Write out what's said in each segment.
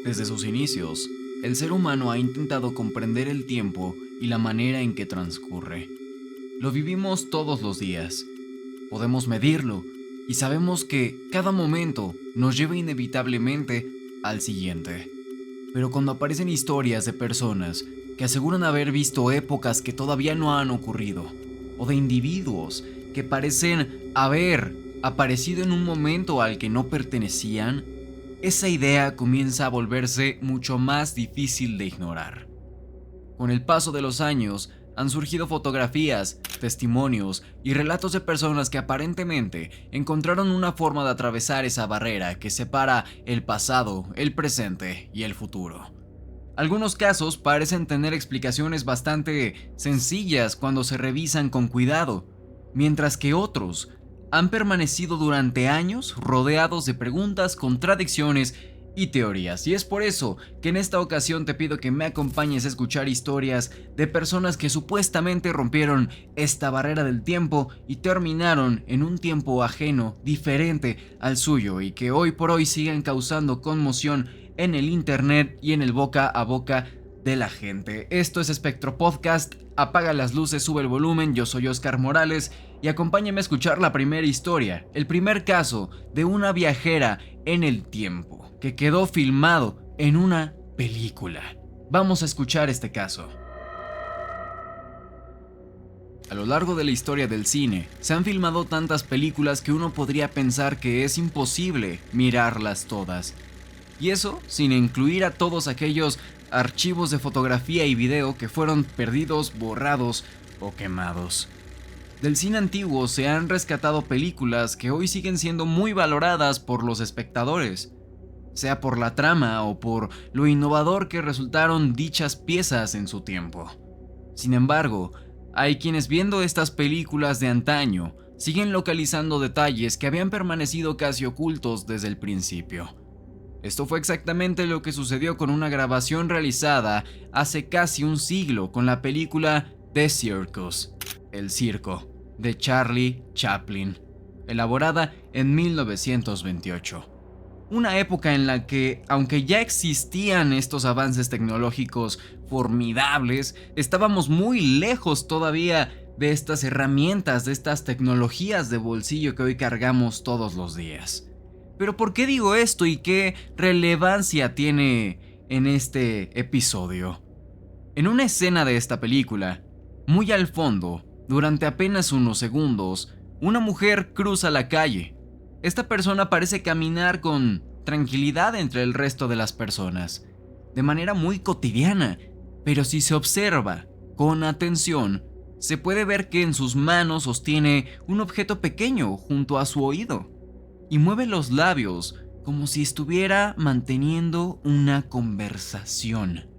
Desde sus inicios, el ser humano ha intentado comprender el tiempo y la manera en que transcurre. Lo vivimos todos los días. Podemos medirlo y sabemos que cada momento nos lleva inevitablemente al siguiente. Pero cuando aparecen historias de personas que aseguran haber visto épocas que todavía no han ocurrido, o de individuos que parecen haber aparecido en un momento al que no pertenecían, esa idea comienza a volverse mucho más difícil de ignorar. Con el paso de los años, han surgido fotografías, testimonios y relatos de personas que aparentemente encontraron una forma de atravesar esa barrera que separa el pasado, el presente y el futuro. Algunos casos parecen tener explicaciones bastante sencillas cuando se revisan con cuidado, mientras que otros han permanecido durante años rodeados de preguntas, contradicciones y teorías. Y es por eso que en esta ocasión te pido que me acompañes a escuchar historias de personas que supuestamente rompieron esta barrera del tiempo y terminaron en un tiempo ajeno, diferente al suyo, y que hoy por hoy siguen causando conmoción en el internet y en el boca a boca de la gente. Esto es Espectro Podcast. Apaga las luces, sube el volumen. Yo soy Oscar Morales y acompáñame a escuchar la primera historia, el primer caso de una viajera en el tiempo que quedó filmado en una película. Vamos a escuchar este caso. A lo largo de la historia del cine, se han filmado tantas películas que uno podría pensar que es imposible mirarlas todas. Y eso sin incluir a todos aquellos archivos de fotografía y video que fueron perdidos, borrados o quemados. Del cine antiguo se han rescatado películas que hoy siguen siendo muy valoradas por los espectadores, sea por la trama o por lo innovador que resultaron dichas piezas en su tiempo. Sin embargo, hay quienes viendo estas películas de antaño siguen localizando detalles que habían permanecido casi ocultos desde el principio. Esto fue exactamente lo que sucedió con una grabación realizada hace casi un siglo con la película The Circus, El Circo, de Charlie Chaplin, elaborada en 1928. Una época en la que, aunque ya existían estos avances tecnológicos formidables, estábamos muy lejos todavía de estas herramientas, de estas tecnologías de bolsillo que hoy cargamos todos los días. Pero ¿por qué digo esto y qué relevancia tiene en este episodio? En una escena de esta película, muy al fondo, durante apenas unos segundos, una mujer cruza la calle. Esta persona parece caminar con tranquilidad entre el resto de las personas, de manera muy cotidiana, pero si se observa con atención, se puede ver que en sus manos sostiene un objeto pequeño junto a su oído y mueve los labios como si estuviera manteniendo una conversación.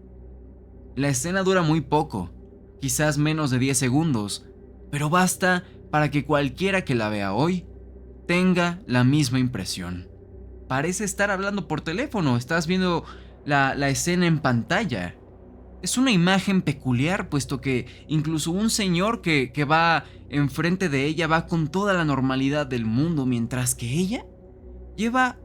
La escena dura muy poco, quizás menos de 10 segundos, pero basta para que cualquiera que la vea hoy tenga la misma impresión. Parece estar hablando por teléfono, estás viendo la escena en pantalla. Es una imagen peculiar, puesto que incluso un señor que va enfrente de ella va con toda la normalidad del mundo, mientras que ella lleva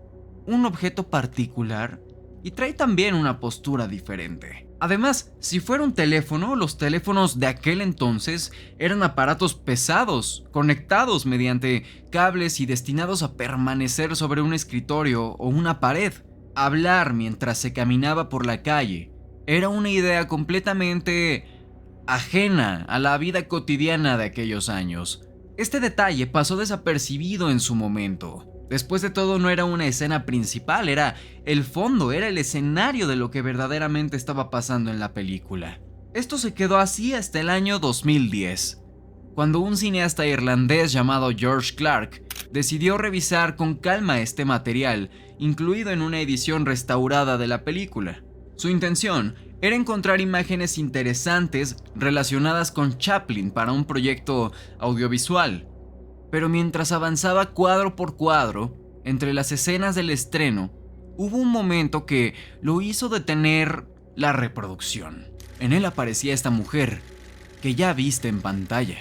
un objeto particular y trae también una postura diferente. Además, si fuera un teléfono, los teléfonos de aquel entonces eran aparatos pesados, conectados mediante cables y destinados a permanecer sobre un escritorio o una pared. Hablar mientras se caminaba por la calle era una idea completamente ajena a la vida cotidiana de aquellos años. Este detalle pasó desapercibido en su momento. Después de todo, no era una escena principal, era el fondo, era el escenario de lo que verdaderamente estaba pasando en la película. Esto se quedó así hasta el año 2010, cuando un cineasta irlandés llamado George Clark decidió revisar con calma este material, incluido en una edición restaurada de la película. Su intención era encontrar imágenes interesantes relacionadas con Chaplin para un proyecto audiovisual. Pero mientras avanzaba cuadro por cuadro, entre las escenas del estreno, hubo un momento que lo hizo detener la reproducción. En él aparecía esta mujer, que ya viste en pantalla.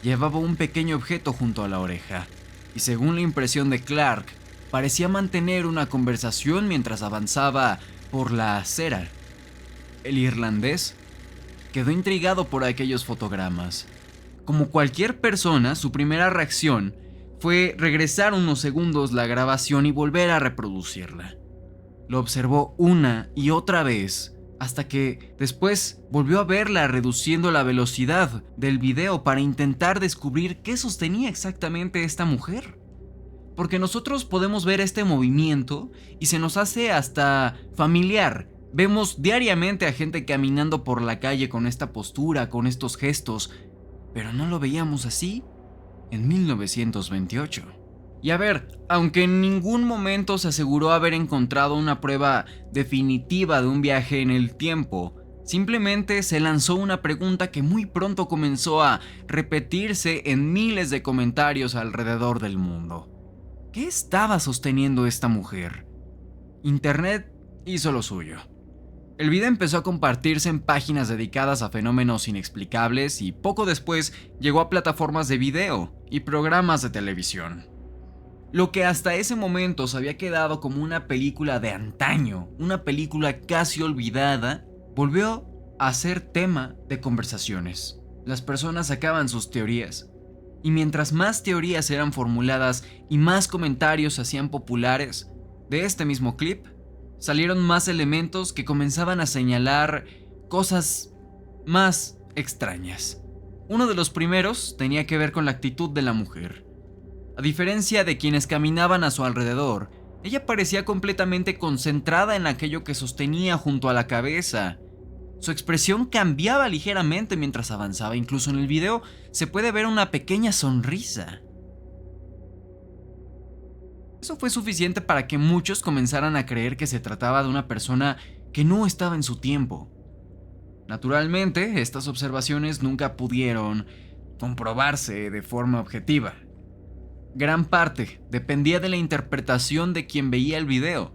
Llevaba un pequeño objeto junto a la oreja, y según la impresión de Clark, parecía mantener una conversación mientras avanzaba por la acera. El irlandés quedó intrigado por aquellos fotogramas. Como cualquier persona, su primera reacción fue regresar unos segundos la grabación y volver a reproducirla. Lo observó una y otra vez, hasta que después volvió a verla reduciendo la velocidad del video para intentar descubrir qué sostenía exactamente esta mujer. Porque nosotros podemos ver este movimiento y se nos hace hasta familiar. Vemos diariamente a gente caminando por la calle con esta postura, con estos gestos, pero no lo veíamos así en 1928. Y a ver, aunque en ningún momento se aseguró haber encontrado una prueba definitiva de un viaje en el tiempo, simplemente se lanzó una pregunta que muy pronto comenzó a repetirse en miles de comentarios alrededor del mundo. ¿Qué estaba sosteniendo esta mujer? Internet hizo lo suyo. El video empezó a compartirse en páginas dedicadas a fenómenos inexplicables y poco después llegó a plataformas de video y programas de televisión. Lo que hasta ese momento se había quedado como una película de antaño, una película casi olvidada, volvió a ser tema de conversaciones. Las personas sacaban sus teorías. Y mientras más teorías eran formuladas y más comentarios se hacían populares, de este mismo clip salieron más elementos que comenzaban a señalar cosas más extrañas. Uno de los primeros tenía que ver con la actitud de la mujer. A diferencia de quienes caminaban a su alrededor, ella parecía completamente concentrada en aquello que sostenía junto a la cabeza. Su expresión cambiaba ligeramente mientras avanzaba, incluso en el video se puede ver una pequeña sonrisa. Eso fue suficiente para que muchos comenzaran a creer que se trataba de una persona que no estaba en su tiempo. Naturalmente, estas observaciones nunca pudieron comprobarse de forma objetiva. Gran parte dependía de la interpretación de quien veía el video.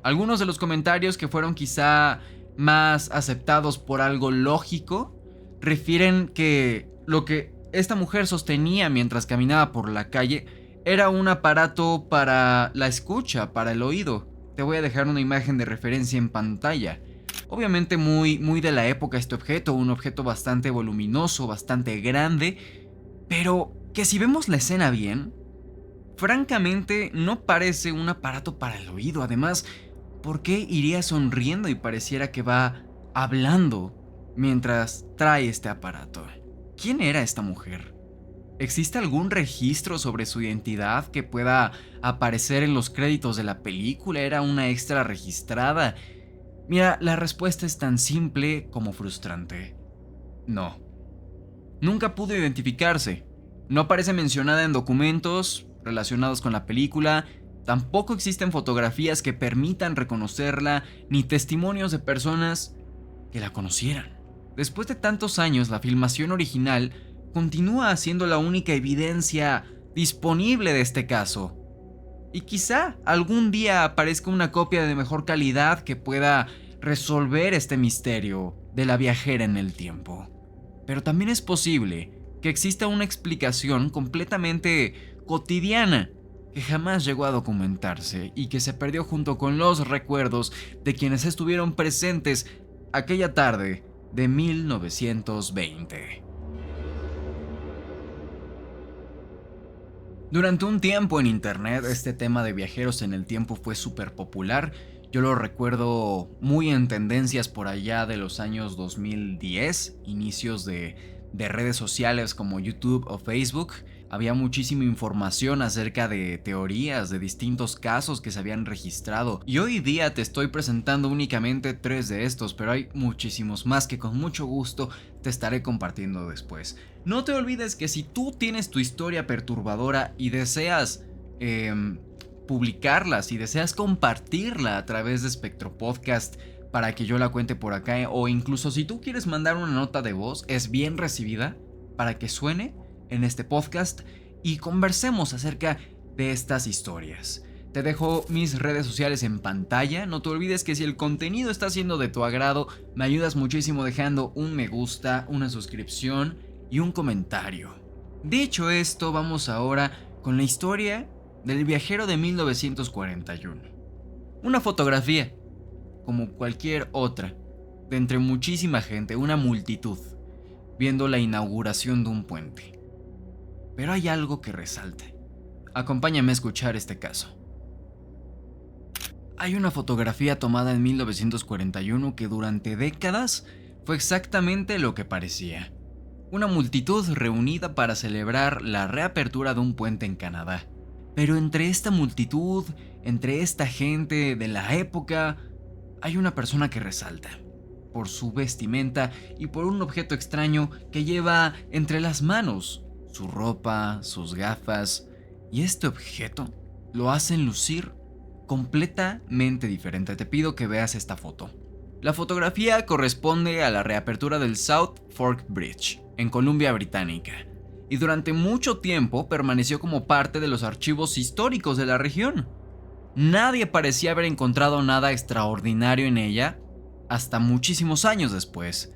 Algunos de los comentarios que fueron quizá más aceptados por algo lógico refieren que lo que esta mujer sostenía mientras caminaba por la calle era un aparato para la escucha, para el oído. Te voy a dejar una imagen de referencia en pantalla. Obviamente muy de la época este objeto, un objeto bastante voluminoso, bastante grande, pero que si vemos la escena bien, francamente no parece un aparato para el oído. Además, ¿por qué iría sonriendo y pareciera que va hablando mientras trae este aparato? ¿Quién era esta mujer? ¿Existe algún registro sobre su identidad que pueda aparecer en los créditos de la película? ¿Era una extra registrada? Mira, la respuesta es tan simple como frustrante. No. Nunca pudo identificarse. No aparece mencionada en documentos relacionados con la película. Tampoco existen fotografías que permitan reconocerla, ni testimonios de personas que la conocieran. Después de tantos años, la filmación original continúa siendo la única evidencia disponible de este caso. Y quizá algún día aparezca una copia de mejor calidad que pueda resolver este misterio de la viajera en el tiempo. Pero también es posible que exista una explicación completamente cotidiana que jamás llegó a documentarse y que se perdió junto con los recuerdos de quienes estuvieron presentes aquella tarde de 1920. Durante un tiempo en internet este tema de viajeros en el tiempo fue súper popular. Yo lo recuerdo muy en tendencias por allá de los años 2010, inicios de redes sociales como YouTube o Facebook. Había muchísima información acerca de teorías de distintos casos que se habían registrado. Y hoy día te estoy presentando únicamente 3 de estos, pero hay muchísimos más que con mucho gusto te estaré compartiendo después. No te olvides que si tú tienes tu historia perturbadora y deseas publicarla, si deseas compartirla a través de Spectro Podcast para que yo la cuente por acá, o incluso si tú quieres mandar una nota de voz, es bien recibida para que suene en este podcast y conversemos acerca de estas historias. Te dejo mis redes sociales en pantalla. No te olvides que si el contenido está siendo de tu agrado, me ayudas muchísimo dejando un me gusta, una suscripción y un comentario. Dicho esto, vamos ahora con la historia del viajero de 1941. Una fotografía, como cualquier otra, de entre muchísima gente, una multitud, viendo la inauguración de un puente. Pero hay algo que resalta. Acompáñame a escuchar este caso. Hay una fotografía tomada en 1941 que durante décadas fue exactamente lo que parecía. Una multitud reunida para celebrar la reapertura de un puente en Canadá. Pero entre esta multitud, entre esta gente de la época, hay una persona que resalta, por su vestimenta y por un objeto extraño que lleva entre las manos, su ropa, sus gafas, y este objeto lo hacen lucir completamente diferente. Te pido que veas esta foto. La fotografía corresponde a la reapertura del South Fork Bridge, en Columbia Británica, y durante mucho tiempo permaneció como parte de los archivos históricos de la región. Nadie parecía haber encontrado nada extraordinario en ella hasta muchísimos años después,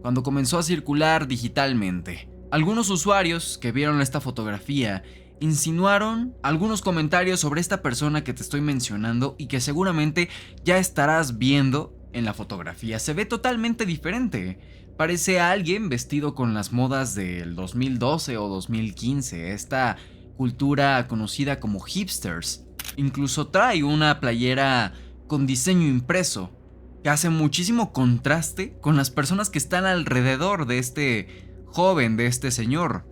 cuando comenzó a circular digitalmente. Algunos usuarios que vieron esta fotografía insinuaron algunos comentarios sobre esta persona que te estoy mencionando y que seguramente ya estarás viendo en la fotografía. Se ve totalmente diferente. Parece alguien vestido con las modas del 2012 o 2015, esta cultura conocida como hipsters. Incluso trae una playera con diseño impreso, que hace muchísimo contraste con las personas que están alrededor de este joven, de este señor.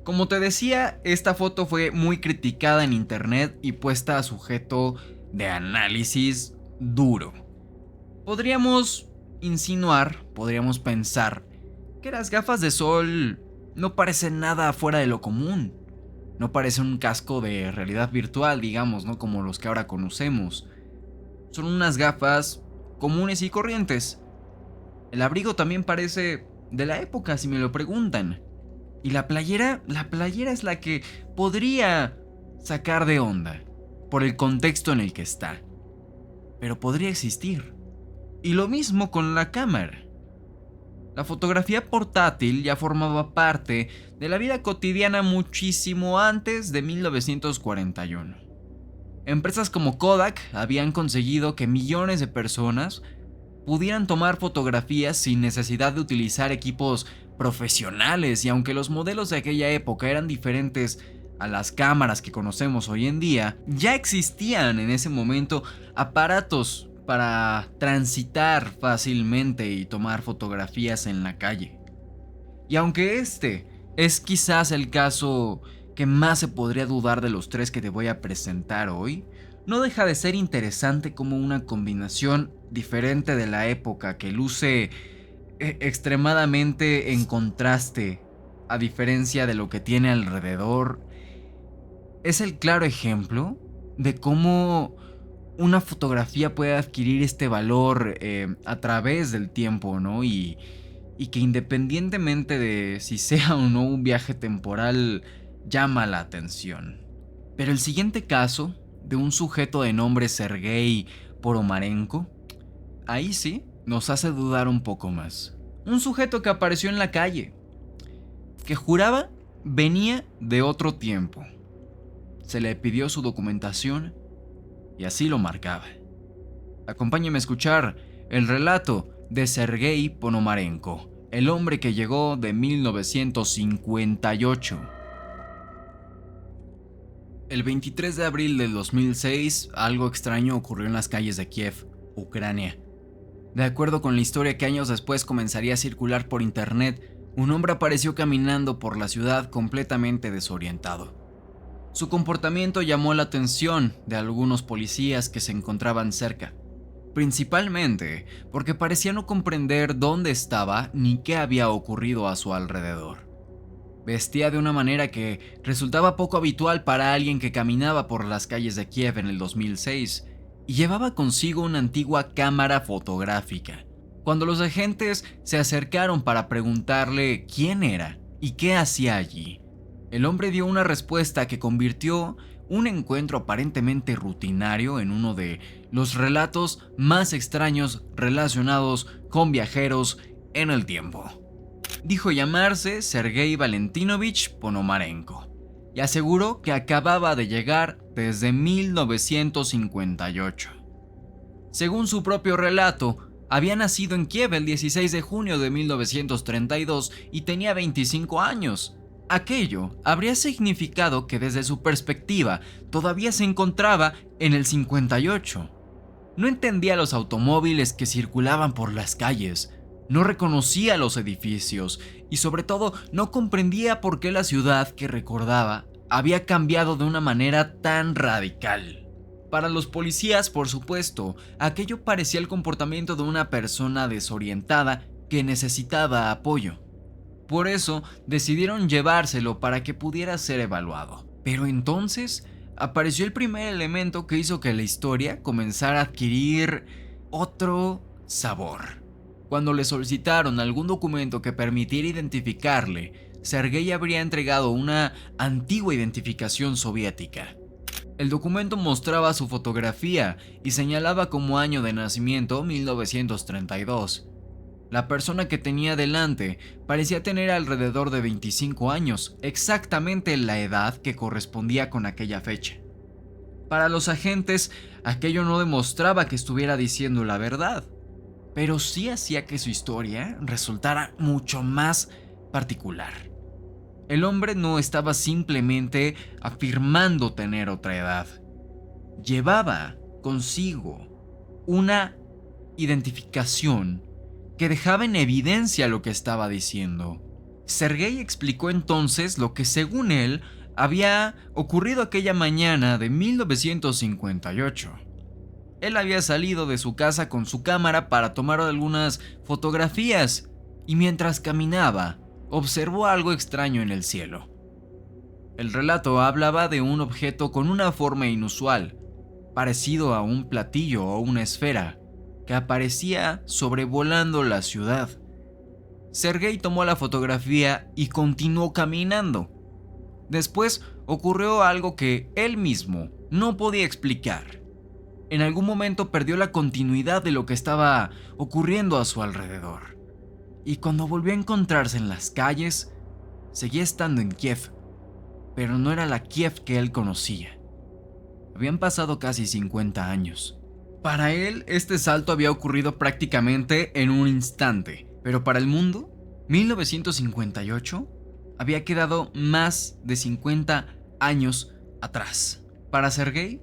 Como te decía, esta foto fue muy criticada en internet y puesta a sujeto de análisis duro. Podríamos insinuar, podríamos pensar que las gafas de sol no parecen nada fuera de lo común. No parece un casco de realidad virtual, digamos, ¿no? Como los que ahora conocemos. Son unas gafas comunes y corrientes. El abrigo también parece de la época, si me lo preguntan. Y la playera es la que podría sacar de onda, por el contexto en el que está. Pero podría existir. Y lo mismo con la cámara. La fotografía portátil ya formaba parte de la vida cotidiana muchísimo antes de 1941. Empresas como Kodak habían conseguido que millones de personas pudieran tomar fotografías sin necesidad de utilizar equipos profesionales, y aunque los modelos de aquella época eran diferentes a las cámaras que conocemos hoy en día, ya existían en ese momento aparatos para transitar fácilmente y tomar fotografías en la calle. Y aunque este es quizás el caso que más se podría dudar de los tres que te voy a presentar hoy, no deja de ser interesante como una combinación diferente de la época que luce extremadamente en contraste, a diferencia de lo que tiene alrededor, es el claro ejemplo de cómo una fotografía puede adquirir este valor a través del tiempo, ¿no? Y que independientemente de si sea o no un viaje temporal, llama la atención. Pero el siguiente caso, de un sujeto de nombre Sergei Poromarenko, ahí sí nos hace dudar un poco más. Un sujeto que apareció en la calle, que juraba venía de otro tiempo. Se le pidió su documentación y así lo marcaba. Acompáñame a escuchar el relato de Sergei Ponomarenko, el hombre que llegó de 1958. El 23 de abril del 2006, algo extraño ocurrió en las calles de Kiev, Ucrania. De acuerdo con la historia que años después comenzaría a circular por internet, un hombre apareció caminando por la ciudad completamente desorientado. Su comportamiento llamó la atención de algunos policías que se encontraban cerca, principalmente porque parecía no comprender dónde estaba ni qué había ocurrido a su alrededor. Vestía de una manera que resultaba poco habitual para alguien que caminaba por las calles de Kiev en el 2006, y llevaba consigo una antigua cámara fotográfica. Cuando los agentes se acercaron para preguntarle quién era y qué hacía allí, el hombre dio una respuesta que convirtió un encuentro aparentemente rutinario en uno de los relatos más extraños relacionados con viajeros en el tiempo. Dijo llamarse Sergei Valentinovich Ponomarenko y aseguró que acababa de llegar desde 1958. Según su propio relato, había nacido en Kiev el 16 de junio de 1932 y tenía 25 años. Aquello habría significado que desde su perspectiva todavía se encontraba en el 58. No entendía los automóviles que circulaban por las calles, no reconocía los edificios y sobre todo no comprendía por qué la ciudad que recordaba había cambiado de una manera tan radical. Para los policías, por supuesto, aquello parecía el comportamiento de una persona desorientada que necesitaba apoyo. Por eso decidieron llevárselo para que pudiera ser evaluado. Pero entonces apareció el primer elemento que hizo que la historia comenzara a adquirir otro sabor. Cuando le solicitaron algún documento que permitiera identificarle, Sergei habría entregado una antigua identificación soviética. El documento mostraba su fotografía y señalaba como año de nacimiento 1932. La persona que tenía delante parecía tener alrededor de 25 años, exactamente la edad que correspondía con aquella fecha. Para los agentes, aquello no demostraba que estuviera diciendo la verdad, pero sí hacía que su historia resultara mucho más particular. El hombre no estaba simplemente afirmando tener otra edad. Llevaba consigo una identificación que dejaba en evidencia lo que estaba diciendo. Sergei explicó entonces lo que según él había ocurrido aquella mañana de 1958. Él había salido de su casa con su cámara para tomar algunas fotografías y mientras caminaba observó algo extraño en el cielo. El relato hablaba de un objeto con una forma inusual, parecido a un platillo o una esfera, que aparecía sobrevolando la ciudad. Sergei tomó la fotografía y continuó caminando. Después ocurrió algo que él mismo no podía explicar. En algún momento perdió la continuidad de lo que estaba ocurriendo a su alrededor. Y cuando volvió a encontrarse en las calles, seguía estando en Kiev, pero no era la Kiev que él conocía. Habían pasado casi 50 años. Para él, este salto había ocurrido prácticamente en un instante, pero para el mundo, 1958 había quedado más de 50 años atrás. Para Sergei,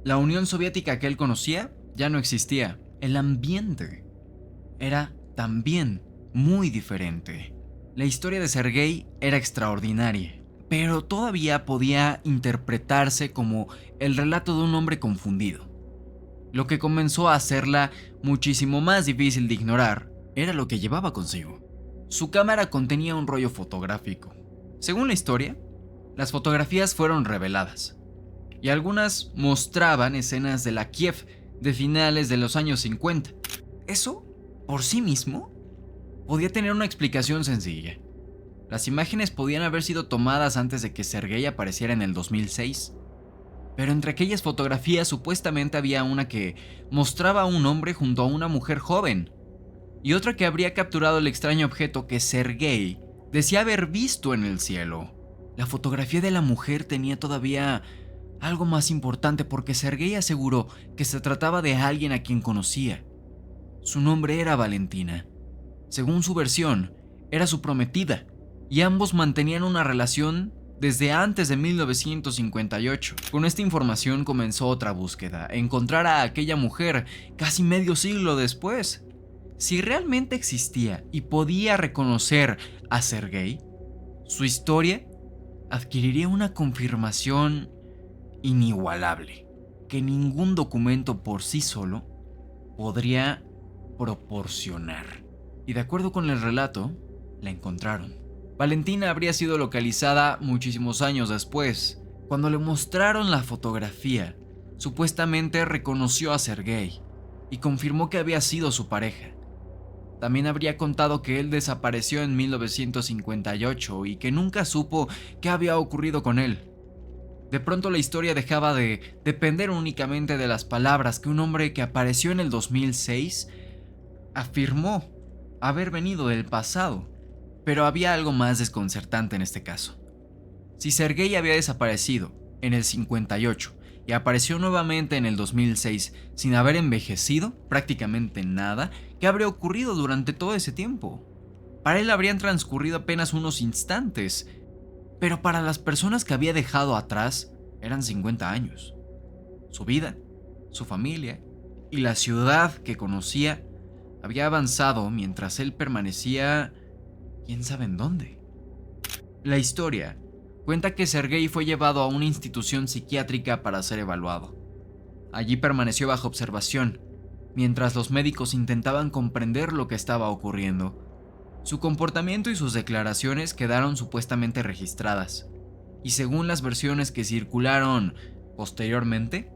la Unión Soviética que él conocía ya no existía. El ambiente era también muy diferente. La historia de Sergei era extraordinaria, pero todavía podía interpretarse como el relato de un hombre confundido. Lo que comenzó a hacerla muchísimo más difícil de ignorar era lo que llevaba consigo. Su cámara contenía un rollo fotográfico. Según la historia, las fotografías fueron reveladas, y algunas mostraban escenas de la Kiev de finales de los años 50. Eso, por sí mismo, podía tener una explicación sencilla. Las imágenes podían haber sido tomadas antes de que Sergei apareciera en el 2006. Pero entre aquellas fotografías supuestamente había una que mostraba a un hombre junto a una mujer joven, y otra que habría capturado el extraño objeto que Sergei decía haber visto en el cielo. La fotografía de la mujer tenía todavía algo más importante porque Sergei aseguró que se trataba de alguien a quien conocía. Su nombre era Valentina. Según su versión, era su prometida, y ambos mantenían una relación desde antes de 1958. Con esta información comenzó otra búsqueda, encontrar a aquella mujer casi medio siglo después. Si realmente existía y podía reconocer a Sergei, su historia adquiriría una confirmación inigualable que ningún documento por sí solo podría proporcionar. Y de acuerdo con el relato, la encontraron. Valentina habría sido localizada muchísimos años después. Cuando le mostraron la fotografía, supuestamente reconoció a Sergei y confirmó que había sido su pareja. También habría contado que él desapareció en 1958 y que nunca supo qué había ocurrido con él. De pronto la historia dejaba de depender únicamente de las palabras que un hombre que apareció en el 2006 afirmó haber venido del pasado. Pero había algo más desconcertante en este caso. Si Sergei había desaparecido en el 58 y apareció nuevamente en el 2006 sin haber envejecido prácticamente nada, ¿qué habría ocurrido durante todo ese tiempo? Para él habrían transcurrido apenas unos instantes, pero para las personas que había dejado atrás eran 50 años. Su vida, su familia y la ciudad que conocía había avanzado mientras él permanecía quién sabe en dónde. La historia cuenta que Sergei fue llevado a una institución psiquiátrica para ser evaluado. Allí permaneció bajo observación, mientras los médicos intentaban comprender lo que estaba ocurriendo. Su comportamiento y sus declaraciones quedaron supuestamente registradas, y según las versiones que circularon posteriormente,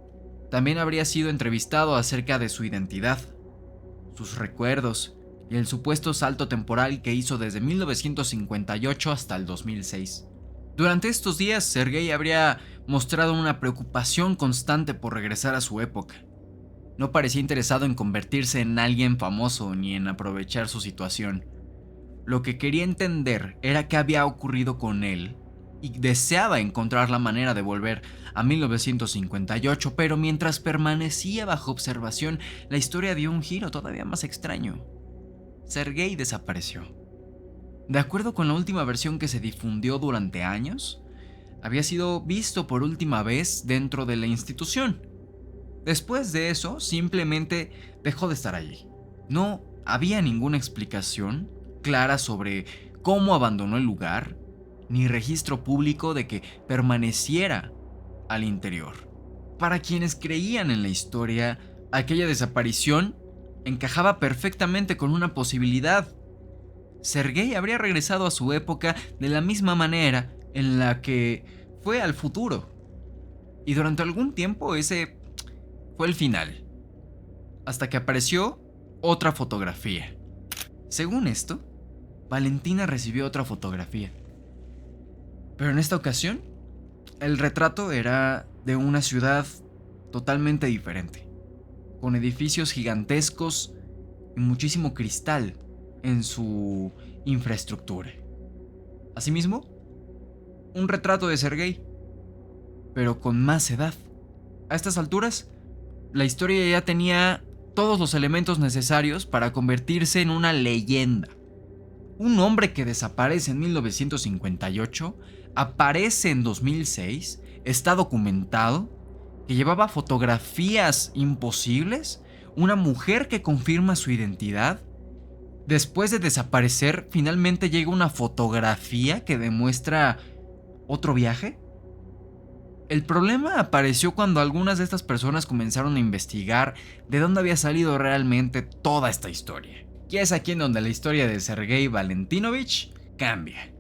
también habría sido entrevistado acerca de su identidad, sus recuerdos y el supuesto salto temporal que hizo desde 1958 hasta el 2006. Durante estos días, Sergei habría mostrado una preocupación constante por regresar a su época. No parecía interesado en convertirse en alguien famoso ni en aprovechar su situación. Lo que quería entender era qué había ocurrido con él y deseaba encontrar la manera de volver a 1958, pero mientras permanecía bajo observación, la historia dio un giro todavía más extraño. Sergei desapareció. De acuerdo con la última versión que se difundió durante años, había sido visto por última vez dentro de la institución. Después de eso, simplemente dejó de estar allí. No había ninguna explicación clara sobre cómo abandonó el lugar, ni registro público de que permaneciera al interior. Para quienes creían en la historia, aquella desaparición encajaba perfectamente con una posibilidad. Sergei habría regresado a su época de la misma manera en la que fue al futuro. Y durante algún tiempo ese fue el final. Hasta que apareció otra fotografía. Según esto, Valentina recibió otra fotografía. Pero en esta ocasión, el retrato era de una ciudad totalmente diferente, con edificios gigantescos y muchísimo cristal en su infraestructura. Asimismo, un retrato de Sergei, pero con más edad. A estas alturas, la historia ya tenía todos los elementos necesarios para convertirse en una leyenda. Un hombre que desaparece en 1958, aparece en 2006, está documentado, que llevaba fotografías imposibles, una mujer que confirma su identidad. Después de desaparecer, finalmente llega una fotografía que demuestra otro viaje. El problema apareció cuando algunas de estas personas comenzaron a investigar de dónde había salido realmente toda esta historia. Y es aquí en donde la historia de Sergei Valentinovich cambia.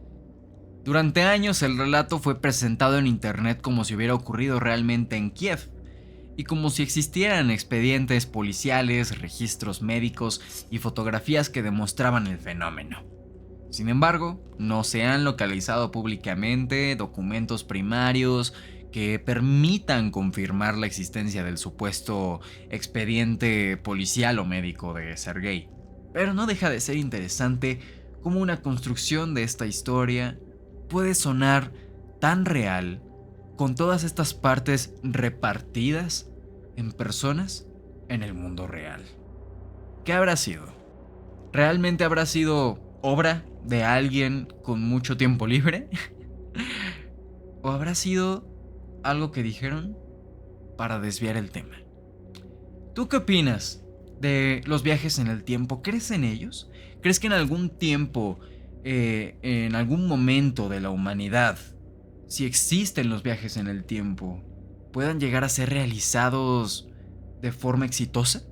Durante años el relato fue presentado en internet como si hubiera ocurrido realmente en Kiev, y como si existieran expedientes policiales, registros médicos y fotografías que demostraban el fenómeno. Sin embargo, no se han localizado públicamente documentos primarios que permitan confirmar la existencia del supuesto expediente policial o médico de Sergei. Pero no deja de ser interesante cómo una construcción de esta historia puede sonar tan real, con todas estas partes repartidas en personas en el mundo real. ¿Qué habrá sido? ¿Realmente habrá sido obra de alguien con mucho tiempo libre? ¿O habrá sido algo que dijeron para desviar el tema? ¿Tú qué opinas de los viajes en el tiempo? ¿Crees en ellos? ¿Crees que en algún tiempo, en algún momento de la humanidad, si existen los viajes en el tiempo, puedan llegar a ser realizados de forma exitosa?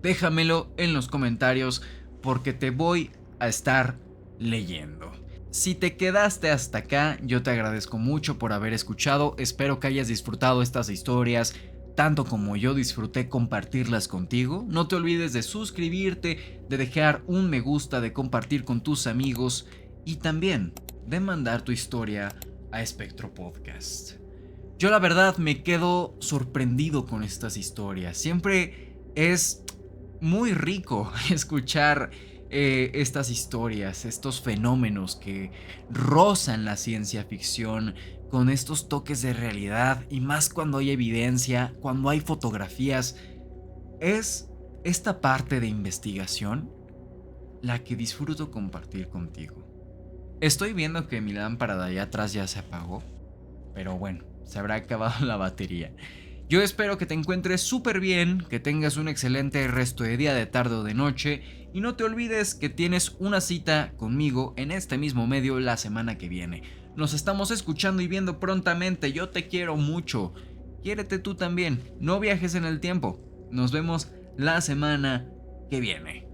Déjamelo en los comentarios porque te voy a estar leyendo. Si te quedaste hasta acá, yo te agradezco mucho por haber escuchado. Espero que hayas disfrutado estas historias tanto como yo disfruté compartirlas contigo. No te olvides de suscribirte, de dejar un me gusta, de compartir con tus amigos y también de mandar tu historia a Espectro Podcast. Yo la verdad me quedo sorprendido con estas historias. Siempre es muy rico escuchar estas historias, estos fenómenos que rozan la ciencia ficción con estos toques de realidad y más cuando hay evidencia, cuando hay fotografías, es esta parte de investigación la que disfruto compartir contigo. Estoy viendo que mi lámpara de allá atrás ya se apagó, pero bueno, se habrá acabado la batería. Yo espero que te encuentres súper bien, que tengas un excelente resto de día, de tarde o de noche, y no te olvides que tienes una cita conmigo en este mismo medio la semana que viene. Nos estamos escuchando y viendo prontamente, yo te quiero mucho. Quiérete tú también, no viajes en el tiempo. Nos vemos la semana que viene.